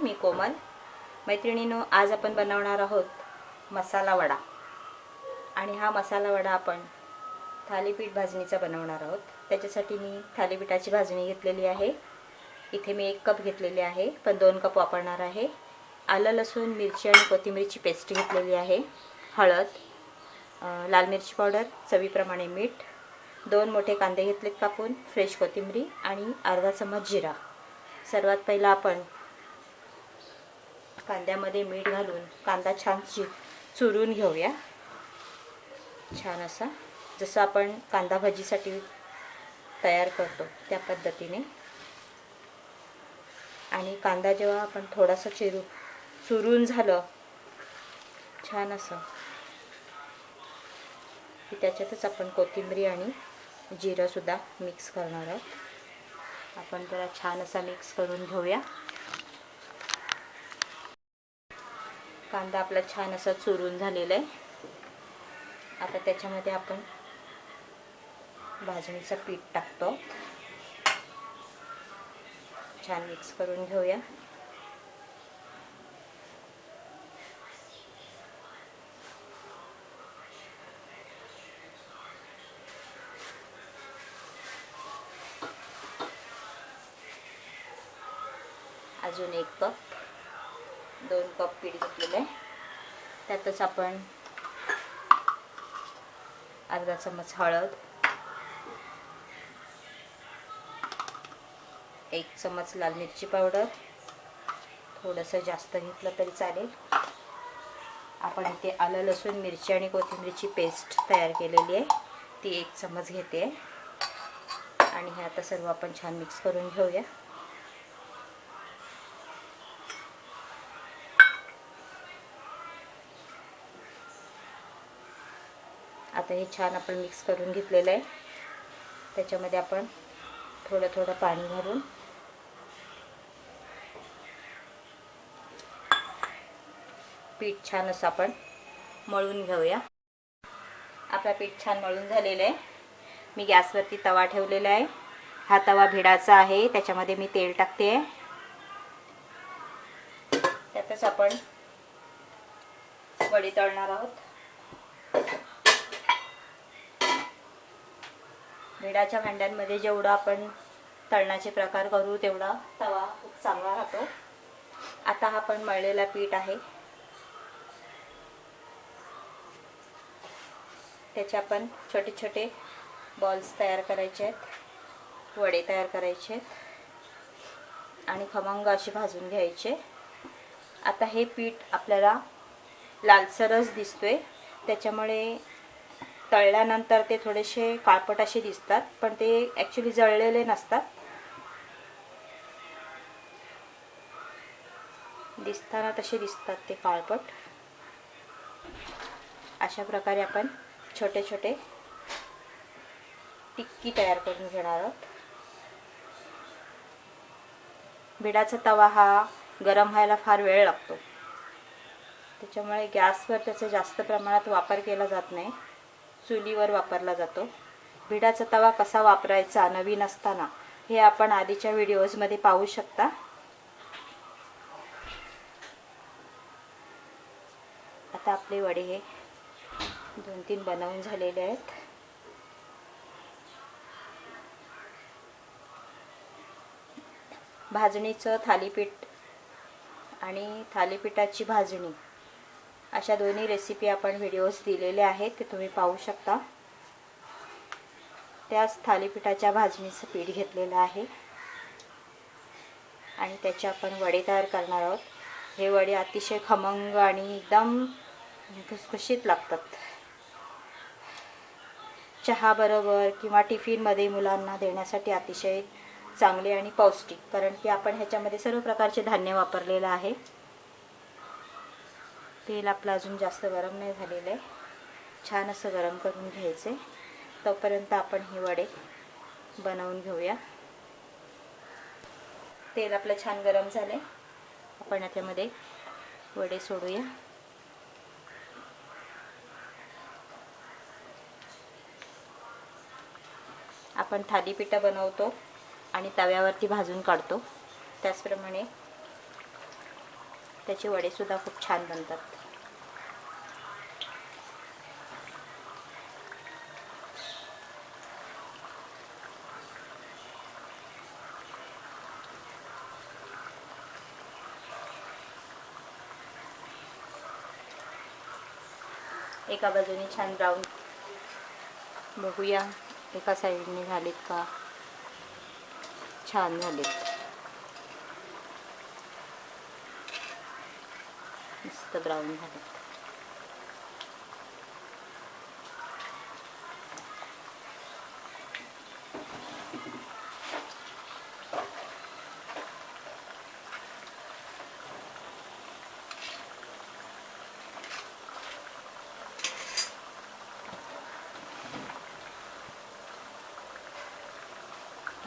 मी कोमल. मैत्रिणींनो, आज आपण बनवणार आहोत मसाला वडा. आणि हा मसाला वडा आपण थालीपीठ भाजणीचा बनवणार आहोत. त्याच्यासाठी मी थालीपीठाची भाजणी घेतलेली आहे. इथे मी 1 कप घेतलेली आहे, पण 2 कप वापरणार आहे. आलं, लसूण, मिरची आणि कोथिंबीरची पेस्ट घेतलेली आहे. हळद, लाल मिरची पावडर, चवीप्रमाणे मीठ, 2 मोठे कांदे घेतलेत कापून, फ्रेश कोथिंबीर आणि अर्धा चमच जिरा. सर्वात पहिला आपण कांद्यामध्ये मीठ घालून कांदा छान चुरून घेऊया. छान असा, जसं आपण कांदा भाजीसाठी तयार करतो त्या पद्धतीने. आणि कांदा जेव्हा आपण थोडासा चुरून झालं छान असं, की त्याच्यातच आपण कोथिंबीर आणि जिरं सुद्धा मिक्स करणार आहोत. आपण जरा छान असा मिक्स करून घेऊया. कांदा आपला छान असा चुरून झालेला आहे. आता त्याच्यामध्ये आपण भाजणीचं पीठ टाकतो. छान मिक्स करून घेऊया. अजून 1 कप, 2 कप पीठ घेतलेलं आहे. त्यातच आपण अर्धा चमच हळद, 1 चमच लाल मिरची पावडर, थोडंसं जास्त घेतलं तरी चालेल. आपण इथे आलं, लसूण, मिरची आणि कोथिंबीरची पेस्ट तयार केलेली आहे, ती 1 चमच घेते. आणि हे आता सर्व आपण छान मिक्स करून घेऊया. आता हे छान आपण मिक्स करून घेतलेलं आहे. त्याच्यामध्ये आपण थोडं थोडं पाणी घालून पीठ छान असं आपण मळून घेऊया. आपला पीठ छान मळून झालेलं आहे. मी गॅसवरती तवा ठेवलेला आहे. हा तवा भिडाचा आहे. त्याच्यामध्ये मी तेल टाकते. त्यातच आपण वडी तळणार आहोत. भिडाच्या भांड्यांमध्ये जेवढं आपण तळण्याचे प्रकार करू तेवढा तवा खूप चांगला राहतो. आता हा आपण मळलेला पीठ आहे, त्याचे आपण छोटे छोटे बॉल्स तयार करायचे आहेत, वडे तयार करायचे आहेत आणि खमंग असे भाजून घ्यायचे. आता हे पीठ आपल्याला लालसरच दिसतोय, त्याच्यामुळे तळल्यानंतर ते थोडेसे काळपट असे दिसतात, पण ते ॲक्च्युली जळलेले नसतात. दिसताना तसे दिसतात ते काळपट. अशा प्रकारे आपण छोटे छोटे टिक्की तयार करून घेणार आहोत. भिडाचा तवा हा गरम व्हायला फार वेळ लागतो, त्याच्यामुळे गॅसवर त्याचा जास्त प्रमाणात वापर केला जात नाही, चुलीवर वापरला जातो. भिडाचा तवा कसा वापरायचा नवीन असताना हे आपण आधीच्या व्हिडिओजमध्ये पाहू शकता. आता आपले वडे हे 2-3 बनवून झालेले आहेत. भाजणीचं थालीपीठ आणि थालीपीठाची भाजणी अशा दोन्ही रेसिपी आपण व्हिडिओज दिलेले आहेत, ते तुम्ही पाहू शकता. त्याच थालीपीठाच्या भाजणीचं पीठ घेतलेलं आहे आणि त्याचे आपण वडे तयार करणार आहोत. हे वडे अतिशय खमंग आणि एकदम खुसखुशीत लागतात. चहा बरोबर किंवा टिफिनमध्ये मुलांना देण्यासाठी अतिशय चांगले आणि पौष्टिक, कारण की आपण ह्याच्यामध्ये सर्व प्रकारचे धान्य वापरलेलं आहे. तेल आपलं अजून जास्त गरम नाही झालेलं आहे, छान असं गरम करून घ्यायचे. तोपर्यंत आपण हे वडे बनवून घेऊया. तेल आपलं छान गरम झाले, आपण याच्यामध्ये वडे सोडूया. आपण थालीपीठ बनवतो आणि तव्यावरती भाजून काढतो, त्याचप्रमाणे त्याचे वडेसुद्धा खूप छान बनतात. एका बाजूने छान ब्राऊन, बघूया एका साईडने झालेत का. छान झालेत, मस्त ब्राऊन झालेत.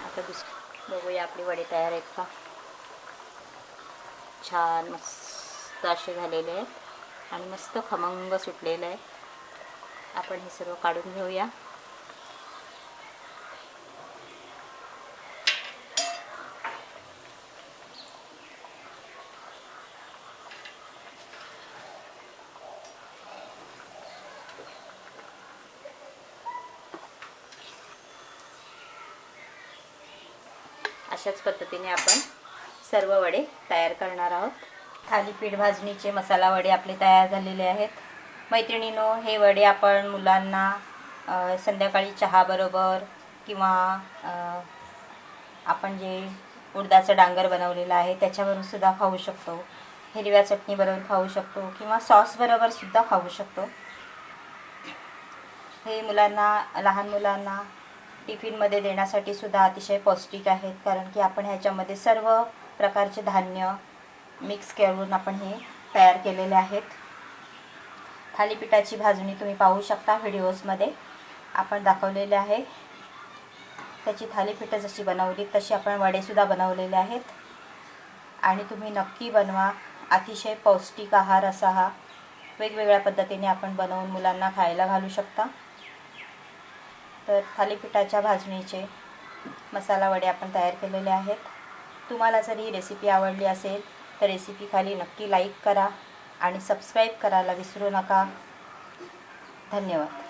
आता बघूया आपली वडे तयार आहेत का. छान मस्त असे झालेले आहेत आणि मस्त खमंग सुटलेलं आहे. आपण हे सर्व काढून घेऊया. अशाच पद्धतीने आपण सर्व वडे तयार करणार आहोत. थालीपीठ भाजणीचे मसाला वडे आपले तयार झालेले आहेत. मैत्रिणींनो, हे वडे आपण मुलांना संध्याकाळी चहाबरोबर किंवा आपण जे उडदाचं डांगर बनवलेलं आहे त्याच्यावरून सुद्धा खाऊ शकतो. हिरव्या चटणीबरोबर खाऊ शकतो किंवा सॉसबरोबर सुद्धा खाऊ शकतो. हे मुलांना, लहान मुलांना टिफिनमध्ये देण्यासाठी सुद्धा अतिशय पौष्टिक आहेत, कारण की आपण ह्याच्यामध्ये सर्व प्रकारचे धान्य मिक्स करून आपण हे तयार केलेले आहेत. थालीपीठाची भाजणी तुम्ही पाहू शकता, व्हिडिओजमध्ये आपण दाखवलेले आहे. त्याची थालीपीठं जशी बनवली तशी आपण वडेसुद्धा बनवलेले आहेत. आणि तुम्ही नक्की बनवा. अतिशय पौष्टिक आहार असा हा वेगवेगळ्या पद्धतीने आपण बनवून मुलांना खायला घालू शकता. तर थालीपीठाच्या भाजणीचे मसाला वडे आपण तयार केलेले आहेत. तुम्हाला जर ही रेसिपी आवडली असेल तर रेसिपी खाली नक्की लाईक करा आणि सबस्क्राईब करायला विसरू नका. धन्यवाद.